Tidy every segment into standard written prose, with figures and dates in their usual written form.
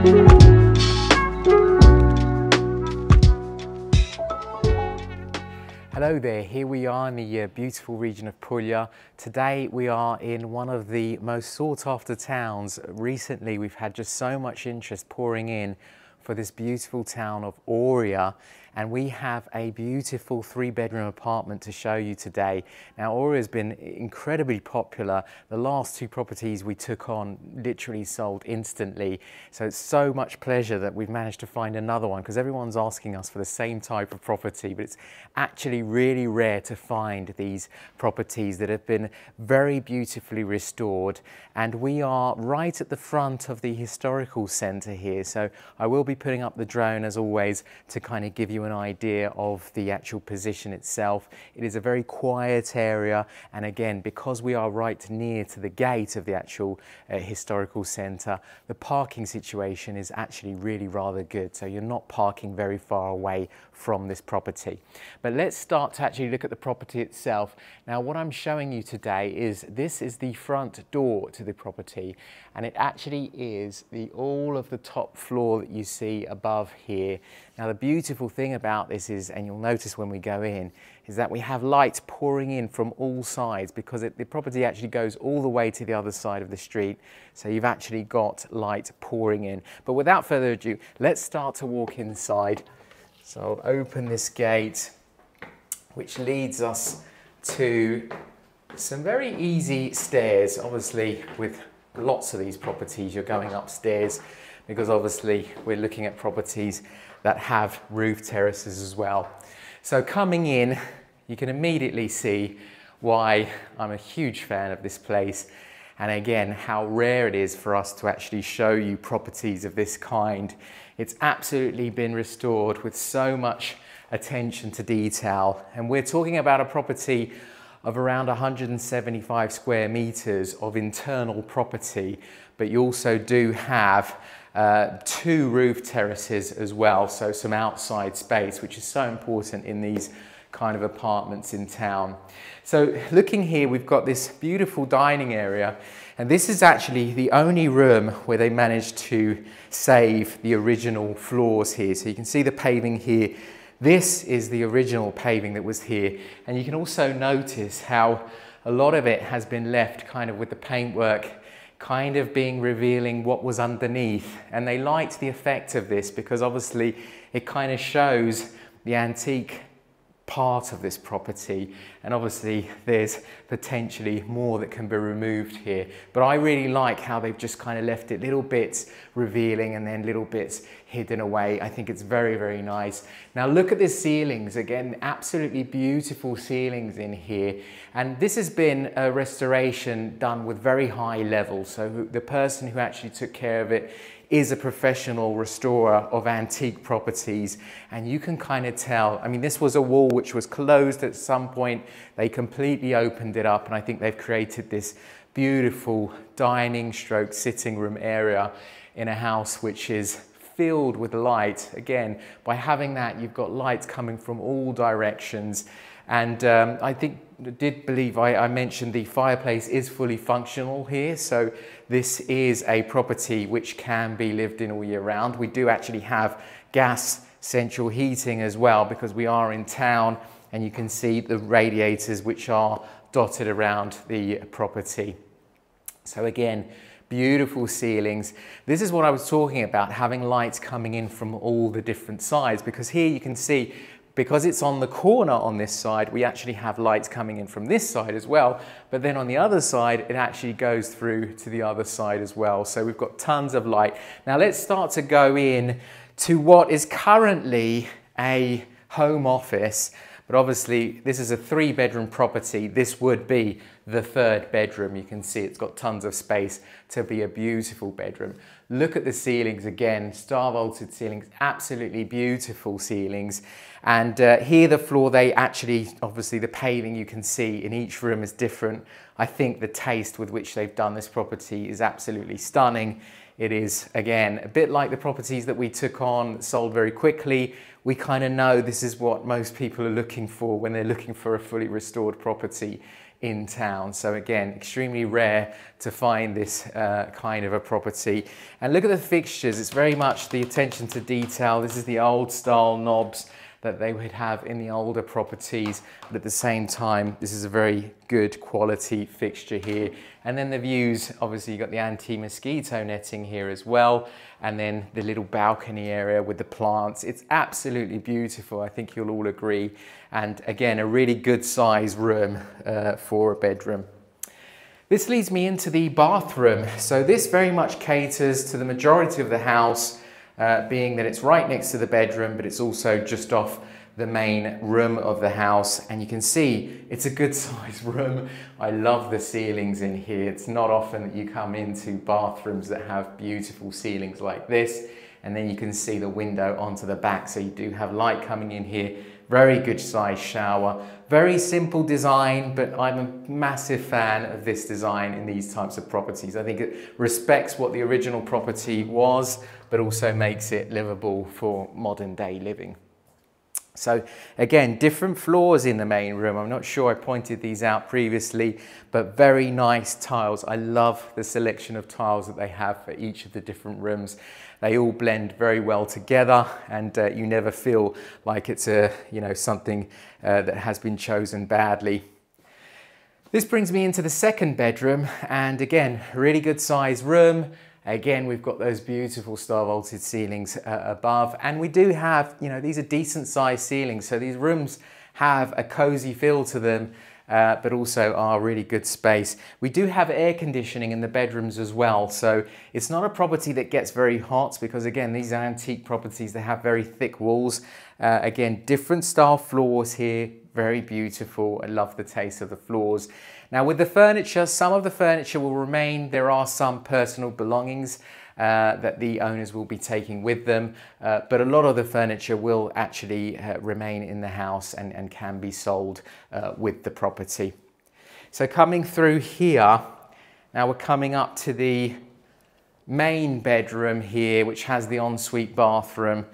Hello there, here we are in the beautiful region of Puglia. Today we are in one of the most sought after towns. Recently we've had just so much interest pouring in for this beautiful town of Oria, and we have a beautiful 3-bedroom apartment to show you today. Now Oria has been incredibly popular. The last 2 properties we took on literally sold instantly, so it's so much pleasure that we've managed to find another one, because everyone's asking us for the same type of property, but it's actually really rare to find these properties that have been very beautifully restored. And we are right at the front of the historical centre here, so I will be putting up the drone as always to kind of give you an idea of the actual position itself. It is a very quiet area, and again, because we are right near to the gate of the actual historical centre, the parking situation is actually really rather good, so you're not parking very far away from this property. But let's start to actually look at the property itself. Now what I'm showing you today is this is the front door to the property, and it actually is all of the top floor that you see above here. Now the beautiful thing about this is, and you'll notice when we go in, is that we have light pouring in from all sides, because the property actually goes all the way to the other side of the street, so you've actually got light pouring in. But without further ado, let's start to walk inside. So I'll open this gate, which leads us to some very easy stairs. Obviously with lots of these properties you're going upstairs, because obviously we're looking at properties that have roof terraces as well. So coming in, you can immediately see why I'm a huge fan of this place, and again how rare it is for us to actually show you properties of this kind. It's absolutely been restored with so much attention to detail, and we're talking about a property of around 175 square meters of internal property, but you also do have 2 roof terraces as well, so some outside space, which is so important in these kind of apartments in town. So looking here, we've got this beautiful dining area, and this is actually the only room where they managed to save the original floors here. So you can see the paving here. This is the original paving that was here, and you can also notice how a lot of it has been left kind of with the paintwork kind of being revealing what was underneath, and they liked the effect of this because obviously it kind of shows the antique part of this property, and obviously there's potentially more that can be removed here, but I really like how they've just kind of left it little bits revealing and then little bits hidden away. I think it's very, very nice. Now look at the ceilings again, absolutely beautiful ceilings in here, and this has been a restoration done with very high levels, so the person who actually took care of it is a professional restorer of antique properties, and you can kind of tell. I mean, this was a wall which was closed at some point. They completely opened it up, and I think they've created this beautiful dining stroke sitting room area in a house which is filled with light. Again, by having that, you've got lights coming from all directions. And I believe I mentioned the fireplace is fully functional here, so this is a property which can be lived in all year round. We do actually have gas central heating as well, because we are in town, and you can see the radiators which are dotted around the property. So again, beautiful ceilings. This is what I was talking about, having lights coming in from all the different sides, because here you can see, because it's on the corner on this side, we actually have lights coming in from this side as well, but then on the other side it actually goes through to the other side as well, so we've got tons of light. Now let's start to go in to what is currently a home office, but obviously this is a 3-bedroom property. This would be the 3rd bedroom. You can see it's got tons of space to be a beautiful bedroom. Look at the ceilings again, star vaulted ceilings, absolutely beautiful ceilings. And here the floor, they actually, obviously the paving you can see in each room is different. I think the taste with which they've done this property is absolutely stunning. It is, again, a bit like the properties that we took on, sold very quickly. We kind of know this is what most people are looking for when they're looking for a fully restored property in town. So again, extremely rare to find this kind of a property. And look at the fixtures, it's very much the attention to detail. This is the old style knobs that they would have in the older properties, but at the same time, this is a very good quality fixture here. And then the views, obviously you've got the anti-mosquito netting here as well, and then the little balcony area with the plants. It's absolutely beautiful, I think you'll all agree. And again, a really good size room for a bedroom. This leads me into the bathroom. So this very much caters to the majority of the house, being that it's right next to the bedroom, but it's also just off the main room of the house. And you can see it's a good sized room. I love the ceilings in here. It's not often that you come into bathrooms that have beautiful ceilings like this. And then you can see the window onto the back. So you do have light coming in here. Very good size shower. Very simple design, but I'm a massive fan of this design in these types of properties. I think it respects what the original property was, but also makes it livable for modern day living. So again, different floors in the main room. I'm not sure I pointed these out previously, but very nice tiles. I love the selection of tiles that they have for each of the different rooms. They all blend very well together, and you never feel like it's something that has been chosen badly. This brings me into the second bedroom, and again, really good size room. Again, we've got those beautiful star vaulted ceilings above, and we do have, these are decent sized ceilings, so these rooms have a cozy feel to them, but also are really good space. We do have air conditioning in the bedrooms as well, so it's not a property that gets very hot, because again, these are antique properties, they have very thick walls. Again, different style floors here, very beautiful. I love the taste of the floors. Now with the furniture, some of the furniture will remain. There are some personal belongings that the owners will be taking with them, but a lot of the furniture will actually remain in the house and can be sold with the property. So coming through here, now we're coming up to the main bedroom here, which has the ensuite bathroom.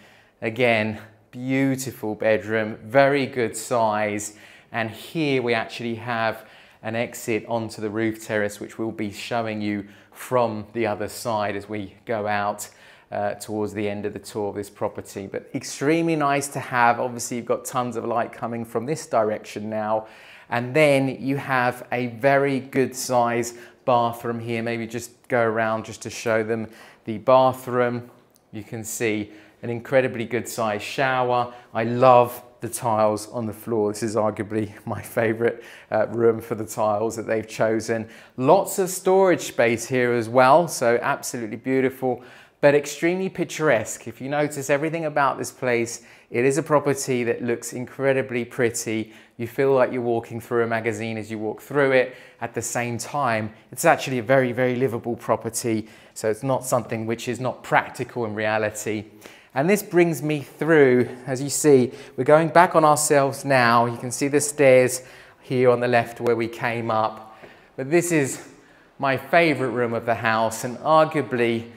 Again, beautiful bedroom, very good size, and here we actually have an exit onto the roof terrace, which we'll be showing you from the other side as we go out towards the end of the tour of this property. But extremely nice to have. Obviously you've got tons of light coming from this direction now, and then you have a very good size bathroom here. Maybe just go around just to show them the bathroom. You can see an incredibly good size shower. I love the tiles on the floor. This is arguably my favorite room for the tiles that they've chosen. Lots of storage space here as well, so absolutely beautiful, but extremely picturesque. If you notice everything about this place, it is a property that looks incredibly pretty. You feel like you're walking through a magazine as you walk through it. At the same time, it's actually a very, very livable property, so it's not something which is not practical in reality. And this brings me through, as you see, we're going back on ourselves now. You can see the stairs here on the left where we came up. But this is my favorite room of the house, and arguably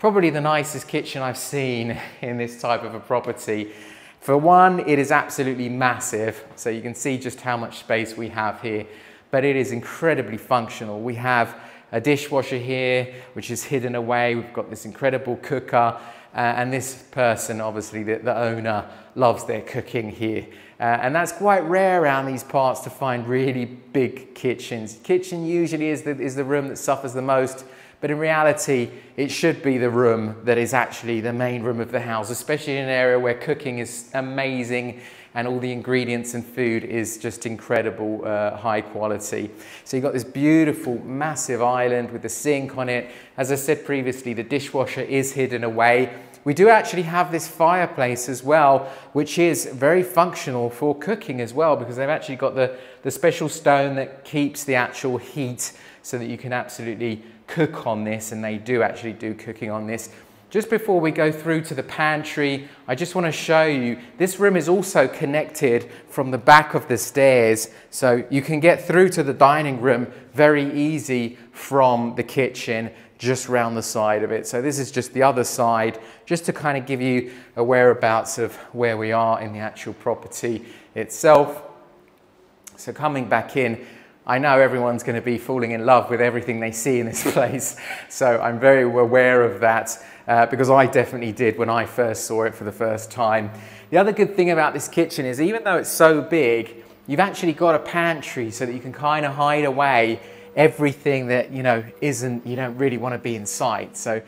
probably the nicest kitchen I've seen in this type of a property. For one, it is absolutely massive, so you can see just how much space we have here, but it is incredibly functional. We have a dishwasher here, which is hidden away. We've got this incredible cooker. And this person, obviously the owner, loves their cooking here. And that's quite rare around these parts to find really big kitchens. Kitchen usually is the room that suffers the most, but in reality, it should be the room that is actually the main room of the house, especially in an area where cooking is amazing and all the ingredients and food is just incredible, high quality. So you've got this beautiful, massive island with the sink on it. As I said previously, the dishwasher is hidden away. We do actually have this fireplace as well, which is very functional for cooking as well, because they've actually got the special stone that keeps the actual heat so that you can absolutely cook on this, and they do actually do cooking on this. Just before we go through to the pantry, I just want to show you, this room is also connected from the back of the stairs, so you can get through to the dining room very easy from the kitchen, just round the side of it. So this is just the other side, just to kind of give you a whereabouts of where we are in the actual property itself. So coming back in, I know everyone's going to be falling in love with everything they see in this place, so I'm very aware of that because I definitely did when I first saw it for the first time. The other good thing about this kitchen is even though it's so big, you've actually got a pantry so that you can kind of hide away everything that you don't really want to be in sight. So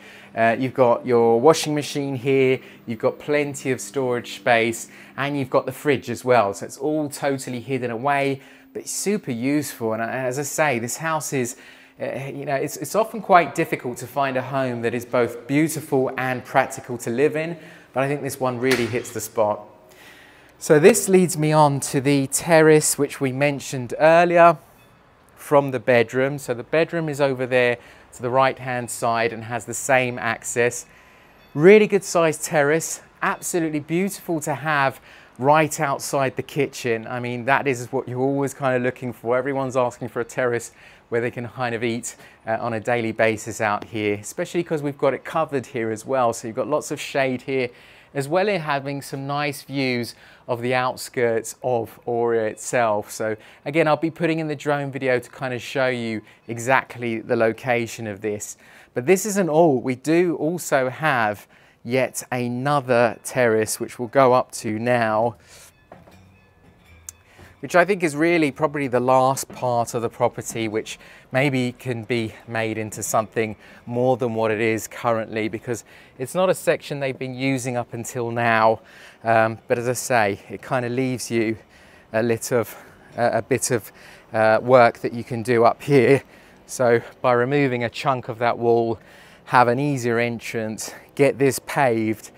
you've got your washing machine here, you've got plenty of storage space, and you've got the fridge as well. So it's all totally hidden away, but it's super useful. And as I say, this house is, it's often quite difficult to find a home that is both beautiful and practical to live in, but I think this one really hits the spot. So this leads me on to the terrace, which we mentioned earlier, from the bedroom. So the bedroom is over there to the right hand side and has the same access. Really good sized terrace, absolutely beautiful to have right outside the kitchen. I mean, that is what you're always kind of looking for. Everyone's asking for a terrace where they can kind of eat on a daily basis out here, especially because we've got it covered here as well. So you've got lots of shade here, as well as having some nice views of the outskirts of Oria itself. So again, I'll be putting in the drone video to kind of show you exactly the location of this. But this isn't all. We do also have yet another terrace, which we'll go up to now, which I think is really probably the last part of the property, which maybe can be made into something more than what it is currently, because it's not a section they've been using up until now. But as I say, it kind of leaves you a bit of work that you can do up here. So by removing a chunk of that wall, have an easier entrance, get this paved,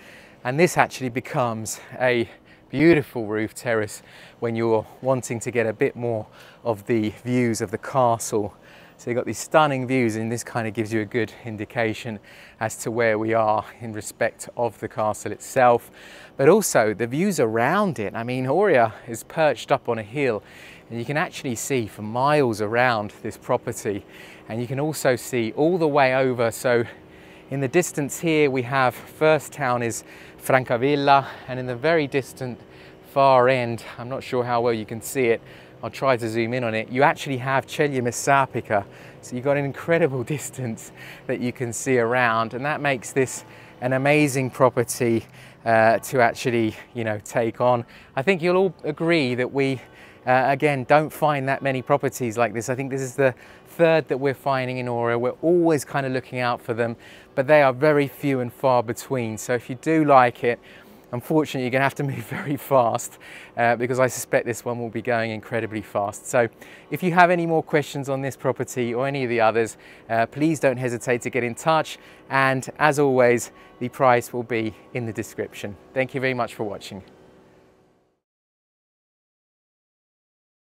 and this actually becomes a beautiful roof terrace when you're wanting to get a bit more of the views of the castle. So you've got these stunning views, and this kind of gives you a good indication as to where we are in respect of the castle itself, but also the views around it. I mean, Oria is perched up on a hill, and you can actually see for miles around this property, and you can also see all the way over. So in the distance here we have first town is Francavilla, and in the very distant far end, I'm not sure how well you can see it, I'll try to zoom in on it, you actually have Puglia. So you've got an incredible distance that you can see around, and that makes this an amazing property to actually take on. I think you'll all agree that we again don't find that many properties like this. I think this is the third that we're finding in Oria. We're always kind of looking out for them, but they are very few and far between. So if you do like it, unfortunately you're going to have to move very fast because I suspect this one will be going incredibly fast. So if you have any more questions on this property or any of the others, please don't hesitate to get in touch, and as always, the price will be in the description. Thank you very much for watching.